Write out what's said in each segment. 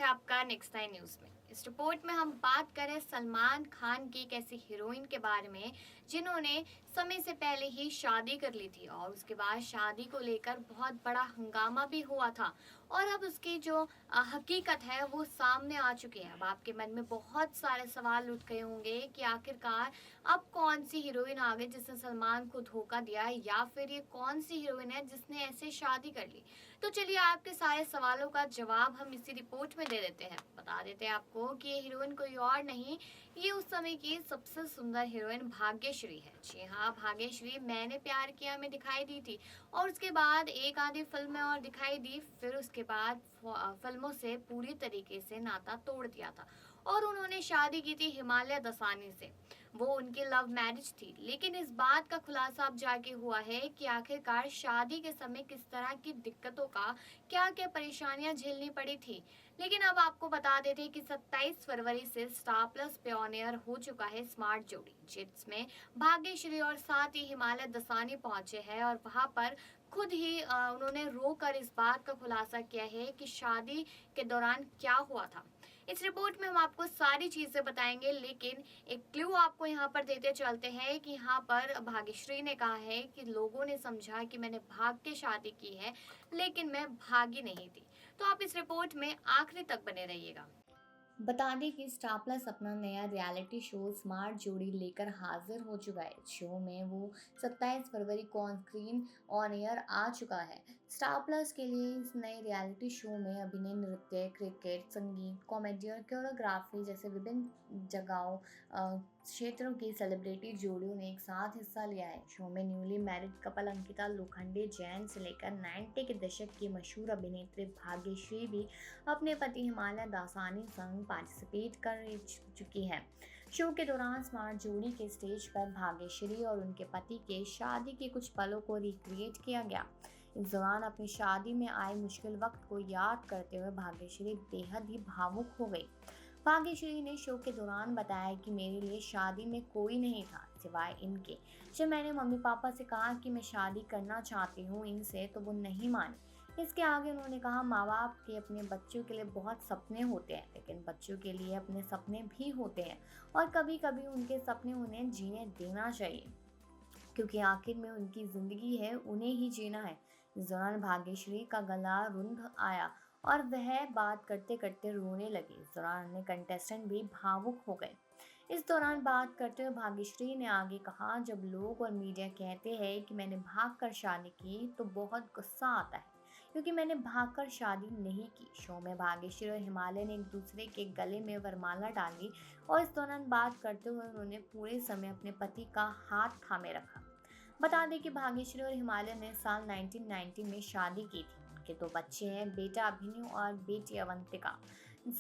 है आपका next nine news में। इस रिपोर्ट में हम बात करें सलमान खान की एक ऐसी हीरोइन के बारे में जिन्होंने समय से पहले ही शादी कर ली थी और उसके बाद शादी को लेकर बहुत बड़ा हंगामा भी हुआ था। और अब उसकी जो हकीकत है वो सामने आ चुकी है। अब आपके मन में बहुत सारे सवाल उठ गए होंगे कि आखिरकार अब कौन सी हीरोइन आ गई जिसने सलमान को धोखा दिया, या फिर ये कौन सी हीरोइन है जिसने ऐसे शादी कर ली। तो चलिए आपके सारे सवालों का जवाब हम इसी रिपोर्ट में दे देते हैं। बता देते हैं आपको कि ये हीरोइन कोई और नहीं, ये उस समय की सबसे सुंदर हीरोइन भाग्यश्री है। जी हाँ, भाग्यश्री मैंने प्यार किया में दिखाई दी थी और उसके बाद एक आधी फिल्म में और दिखाई दी, फिर उसके बाद फिल्मों से पूरी तरीके से नाता तोड़ दिया था और उन्होंने शादी की थी हिमालय दसानी से। वो उनकी लव मैरिज थी, लेकिन इस बात का खुलासा अब जाके हुआ है कि आखिरकार शादी के समय किस तरह की दिक्कतों का क्या क्या परेशानियां झेलनी पड़ी थी। लेकिन अब आपको बता देते हैं कि 27 फरवरी से स्टार प्लस पे ऑन एयर हो चुका है स्मार्ट जोड़ी, जिसमें भाग्यश्री और साथ ही हिमालय दसानी पहुंचे हैं और वहां पर खुद ही उन्होंने रोकर इस बात का खुलासा किया है कि शादी के दौरान क्या हुआ था। इस रिपोर्ट में हम आपको सारी चीजें बताएंगे, लेकिन एक क्लू आपको यहाँ पर देते चलते हैं कि यहाँ पर भाग्यश्री ने कहा है कि लोगों ने समझा कि मैंने भाग के शादी की है, लेकिन मैं भागी नहीं थी। तो आप इस रिपोर्ट में आखिरी तक बने रहिएगा। बता दें कि स्टार प्लस अपना नया रियलिटी शो स्मार्ट जोड़ी लेकर हाजिर हो चुका है। शो में वो 27 फरवरी को ऑन स्क्रीन ऑन एयर आ चुका है। स्टार प्लस के लिए इस नए रियलिटी शो में अभिनय, नृत्य, क्रिकेट, संगीत, कॉमेडी और कोरियोग्राफी जैसे विभिन्न जगहों क्षेत्रों की सेलिब्रिटी जोड़ियों ने एक साथ हिस्सा लिया है। शो में newly married couple Ankita Lokhande Jain से लेकर 90 के दशक की मशहूर अभिनेत्री भाग्यश्री भी अपने पति हिमालय दासानी संग पार्टिसिपेट कर चुकी है। शो के दौरान स्मार्ट जोड़ी के स्टेज पर भाग्यश्री और उनके पति के शादी के कुछ पलों को रिक्रिएट किया गया। इस दौरान अपनी शादी में आए मुश्किल वक्त को याद करते हुए भाग्यश्री बेहद ही भावुक हो गई। भाग्यश्री ने शो के दौरान बताया कि मेरे लिए शादी में कोई नहीं था सिवाय इनके। जब मैंने मम्मी पापा से कहा कि मैं शादी करना चाहती हूँ इनसे, तो वो नहीं माने। इसके आगे उन्होंने कहा, माँ बाप के अपने बच्चों के लिए बहुत सपने होते हैं, लेकिन बच्चों के लिए अपने सपने भी होते हैं और कभी कभी उनके सपने उन्हें जीने देना चाहिए, क्योंकि आखिर में उनकी जिंदगी है, उन्हें ही जीना है। इस दौरान भाग्यश्री का गला रुंध आया और वह बात करते करते रोने लगी। इस दौरान अन्य कंटेस्टेंट भी भावुक हो गए। इस दौरान बात करते हुए भाग्यश्री ने आगे कहा, जब लोग और मीडिया कहते हैं कि मैंने भागकर शादी की तो बहुत गुस्सा आता है, क्योंकि मैंने भागकर शादी नहीं की। शो में भाग्यश्री और हिमालय ने एक दूसरे के गले में वरमाला डाली और इस दौरान बात करते हुए उन्होंने पूरे समय अपने पति का हाथ थामे रखा। बता दें कि भाग्यश्री और हिमालय ने साल 1990 में शादी की थी। उनके दो बच्चे हैं, बेटा अभिनव और बेटी अवंतिका।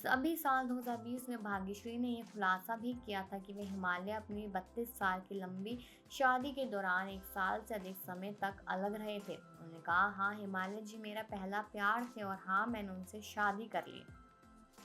अभी साल 2020 में भाग्यश्री ने यह खुलासा भी किया था कि वे हिमालय अपनी 32 साल की लंबी शादी के दौरान 1 साल से अधिक समय तक अलग रहे थे। उन्होंने कहा, हाँ हिमालय जी मेरा पहला प्यार थे और हाँ मैंने उनसे शादी कर ली।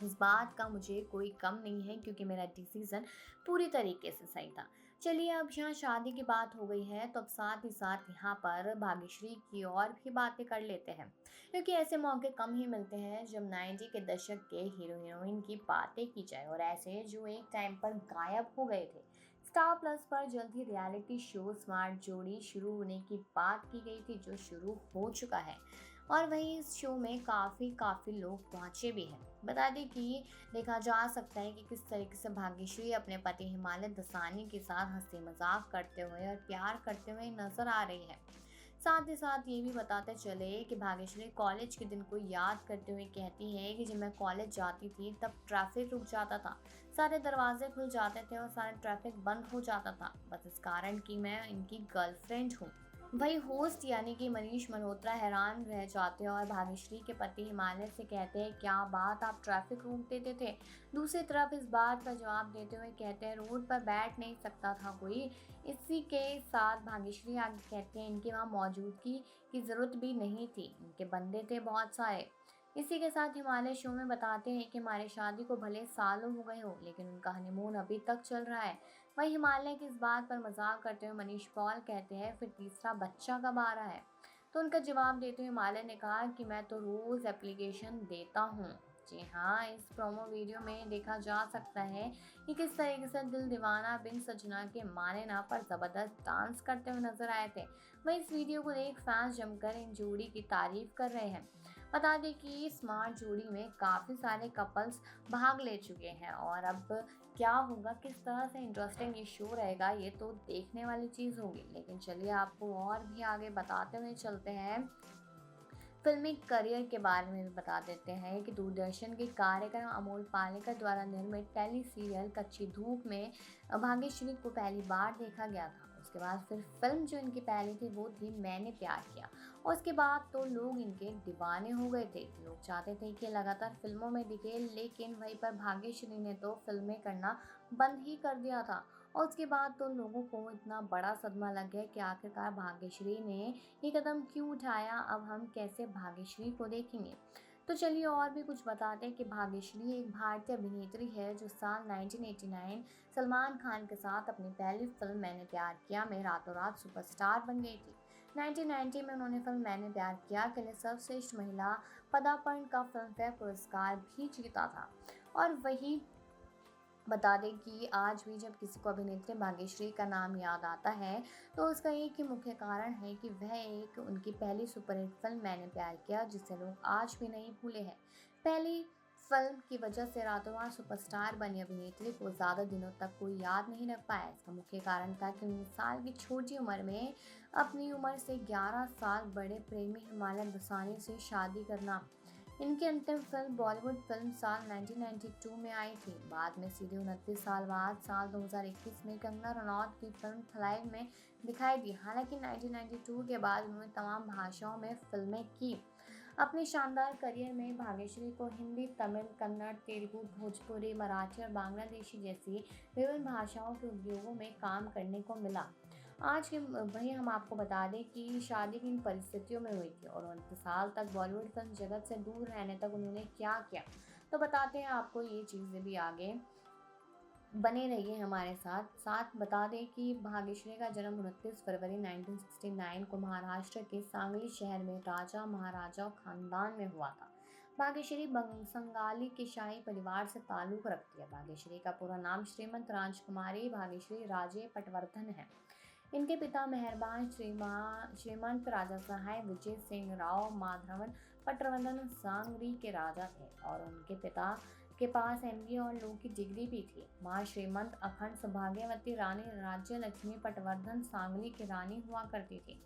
इस बात का मुझे कोई गम नहीं है, क्योंकि मेरा डिसीजन पूरी तरीके से सही था। चलिए, अब यहाँ शादी की बात हो गई है तो अब साथ ही साथ यहाँ पर भाग्यश्री की और भी बातें कर लेते हैं, क्योंकि ऐसे मौके कम ही मिलते हैं जब 90 के दशक के हीरो हीरोइन की बातें की जाए और ऐसे जो एक टाइम पर गायब हो गए थे। स्टार प्लस पर जल्द ही रियलिटी शो स्मार्ट जोड़ी शुरू होने की बात की गई थी, जो शुरू हो चुका है और वहीं इस शो में काफ़ी लोग पहुंचे भी हैं। बता दें कि देखा जा सकता है कि किस तरीके से भाग्यश्री अपने पति हिमालय दसानी के साथ हंसी मजाक करते हुए और प्यार करते हुए नजर आ रही है। साथ ही साथ ये भी बताते चले कि भाग्यश्री कॉलेज के दिन को याद करते हुए कहती है कि जब मैं कॉलेज जाती थी तब ट्रैफिक रुक जाता था, सारे दरवाजे खुल जाते थे और सारा ट्रैफिक बंद हो जाता था, बस इस कारण कि मैं इनकी गर्लफ्रेंड हूँ। वही होस्ट यानी कि मनीष मल्होत्रा हैरान रह जाते हैं और भाग्यश्री के पति हिमालय से कहते हैं, क्या बात आप ट्रैफिक रोक देते थे। दूसरी तरफ इस बात का जवाब देते हुए कहते हैं, रोड पर बैठ नहीं सकता था कोई। इसी के साथ भाग्यश्री आगे कहते हैं, इनकी वहाँ मौजूदगी की ज़रूरत भी नहीं थी, इनके बंदे थे बहुत सारे। इसी के साथ हिमालय शो में बताते हैं कि हमारी शादी को भले सालों हो गए हो, लेकिन उनका हनीमून अभी तक चल रहा है। वहीं हिमालय की इस बात पर मजाक करते हुए मनीष पॉल कहते हैं, फिर तीसरा बच्चा कब आ रहा है। तो उनका जवाब देते हुए हिमालय ने कहा कि मैं तो रोज़ एप्लीकेशन देता हूँ। जी हाँ, इस प्रोमो वीडियो में देखा जा सकता है कि किस तरीके से दिल दीवाना बिन सजना के माने ना पर जबरदस्त डांस करते हुए नजर आए थे। वहीं इस वीडियो को देख फैंस जमकर इन जोड़ी की तारीफ कर रहे हैं। बता दें कि इस स्मार्ट जोड़ी में काफ़ी सारे कपल्स भाग ले चुके हैं और अब क्या होगा, किस तरह से इंटरेस्टिंग ये शो रहेगा, ये तो देखने वाली चीज़ होगी। लेकिन चलिए आपको और भी आगे बताते हुए चलते हैं, फिल्मी करियर के बारे में भी बता देते हैं कि दूरदर्शन के कार्यक्रम अमोल पालेकर द्वारा निर्मित टेली सीरियल कच्ची धूप में भाग्यश्री को पहली बार देखा गया था। उसके बाद फिर फिल्म जो इनकी पहली थी वो थी मैंने प्यार किया, और उसके बाद तो लोग इनके दीवाने हो गए थे। लोग चाहते थे कि लगातार फिल्मों में दिखे, लेकिन वहीं पर भाग्यश्री ने तो फिल्में करना बंद ही कर दिया था। और उसके बाद तो लोगों को इतना बड़ा सदमा लग गया कि आखिरकार भाग्यश्री ने ये कदम क्यों उठाया, अब हम कैसे भाग्यश्री को देखेंगे। तो चलिए और भी कुछ बताते हैं कि भाग्यश्री एक भारतीय अभिनेत्री है जो साल 1989 सलमान खान के साथ अपनी पहली फिल्म मैंने प्यार किया में रातों रात सुपरस्टार बन गई थी। 1990 में उन्होंने फिल्म मैंने प्यार किया के लिए सर्वश्रेष्ठ महिला पदार्पण का फिल्म फेयर पुरस्कार भी जीता था। और वही बता दें कि आज भी जब किसी को अभिनेत्री भाग्यश्री का नाम याद आता है तो उसका एक ही मुख्य कारण है कि वह एक उनकी पहली सुपरहिट फिल्म मैंने प्यार किया जिसे लोग आज भी नहीं भूले हैं। पहली फिल्म की वजह से रातों रात सुपरस्टार बनी अभिनेत्री को ज़्यादा दिनों तक कोई याद नहीं रख पाया। इसका मुख्य कारण था कि 19 साल की छोटी उम्र में अपनी उम्र से 11 साल बड़े प्रेमी हिमालय दसानी से शादी करना। इनकी अंतिम फिल्म बॉलीवुड फिल्म साल 1992 में आई थी। बाद में सीधे 29 साल बाद साल 2021 में कंगना रनौत की फिल्म थलाइव में दिखाई दी। हालांकि 1992 के बाद उन्होंने तमाम भाषाओं में फिल्में की। अपने शानदार करियर में भाग्यश्री को हिंदी, तमिल, कन्नड़, तेलुगु, भोजपुरी, मराठी और बांग्लादेशी जैसी विभिन्न भाषाओं के उद्योगों में काम करने को मिला। आज के वहीं हम आपको बता दें कि शादी किन परिस्थितियों में हुई थी और 29 साल तक बॉलीवुड फिल्म जगत से दूर रहने तक उन्होंने क्या किया। तो बताते हैं आपको ये चीज़ें भी आगे, बने रहिए हमारे साथ। साथ बता दें कि भाग्यश्री का जन्म 29 फरवरी 1969 को महाराष्ट्र के सांगली शहर में राजा महाराजा खानदान में हुआ था। भाग्यश्री बंगाली के शाही परिवार से ताल्लुक रखती है। भाग्यश्री का पूरा नाम श्रीमंत राजकुमारी भाग्यश्री राजे पटवर्धन है। इनके पिता मेहरबान श्रीमंत राजा सहाय विजय सिंह राव माधवन पटवर्धन सांगरी के राजा थे और उनके पिता के पास एमबीए और लॉ की डिग्री भी थी। मां श्रीमंत अखंड सौभाग्यवती रानी राज्य लक्ष्मी पटवर्धन सांगली की रानी हुआ करती थी।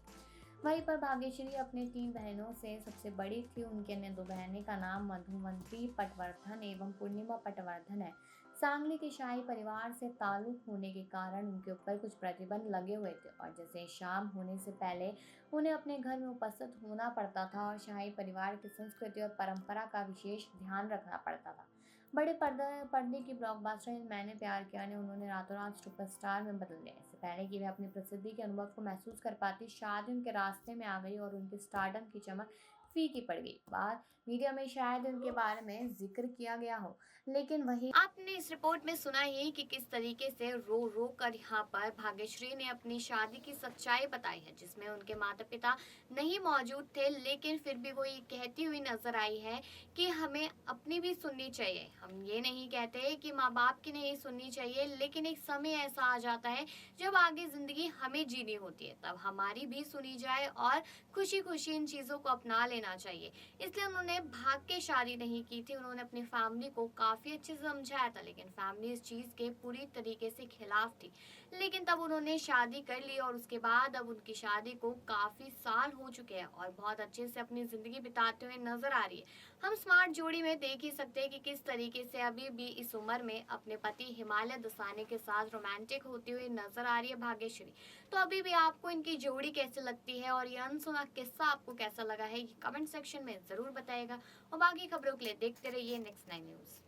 वहीं पर भाग्यश्री अपने 3 बहनों से सबसे बड़ी थी। उनकी अन्य 2 बहनें का नाम मधुवंती पटवर्धन एवं पूर्णिमा पटवर्धन है। सांगली के शाही परिवार से ताल्लुक होने के कारण उनके ऊपर कुछ प्रतिबंध लगे हुए थे और जैसे शाम होने से पहले उन्हें अपने घर में उपस्थित होना पड़ता था और शाही परिवार की संस्कृति और परंपरा का विशेष ध्यान रखना पड़ता था। बड़े पर्दे की ब्लॉकबस्टर मैंने प्यार किया ने उन्होंने रातों रात सुपरस्टार में बदल दिया। इससे पहले कि वे अपनी प्रसिद्धि के अनुभव को महसूस कर पाती, शादी उनके रास्ते में आ गई और उनके स्टारडम की चमक फीकी पड़ गई। बाद मीडिया में शायद उनके बारे में जिक्र किया गया हो, लेकिन वही आपने इस रिपोर्ट में सुना ही कि किस तरीके से रो रो कर यहाँ पर भाग्यश्री ने अपनी शादी की सच्चाई बताई है, जिसमें उनके माता पिता नहीं मौजूद थे, लेकिन फिर भी वो ये कहती हुई नजर आई है कि हमें अपनी भी सुननी चाहिए। हम ये नहीं कहते कि माँ बाप की नहीं सुननी चाहिए, लेकिन एक समय ऐसा आ जाता है जब आगे जिंदगी हमें जीनी होती है, तब हमारी भी सुनी जाए और खुशी खुशी इन चीजों को अपना लेना चाहिए। इसलिए उन्होंने भाग के शादी नहीं की थी, उन्होंने अपनी फैमिली को काफी अच्छे से समझाया था, लेकिन फैमिली इस चीज के पूरी तरीके से खिलाफ थी। लेकिन तब उन्होंने शादी कर ली और उसके बाद अब उनकी शादी को काफी साल हो चुके हैं और बहुत अच्छे से अपनी जिंदगी बिताते हुए नजर आ रही है। हम स्मार्ट जोड़ी में देख ही सकते हैं कि किस तरीके से अभी भी इस उम्र में अपने पति हिमालय दसानी के साथ रोमांटिक होती हुई नजर आ रही है भाग्यश्री। तो अभी भी आपको इनकी जोड़ी कैसे लगती है और ये अनसुना किस्सा आपको कैसा लगा है, ये कमेंट सेक्शन में जरूर बताएगा। और बाकी खबरों के लिए देखते रहिए नेक्स्ट 9 न्यूज।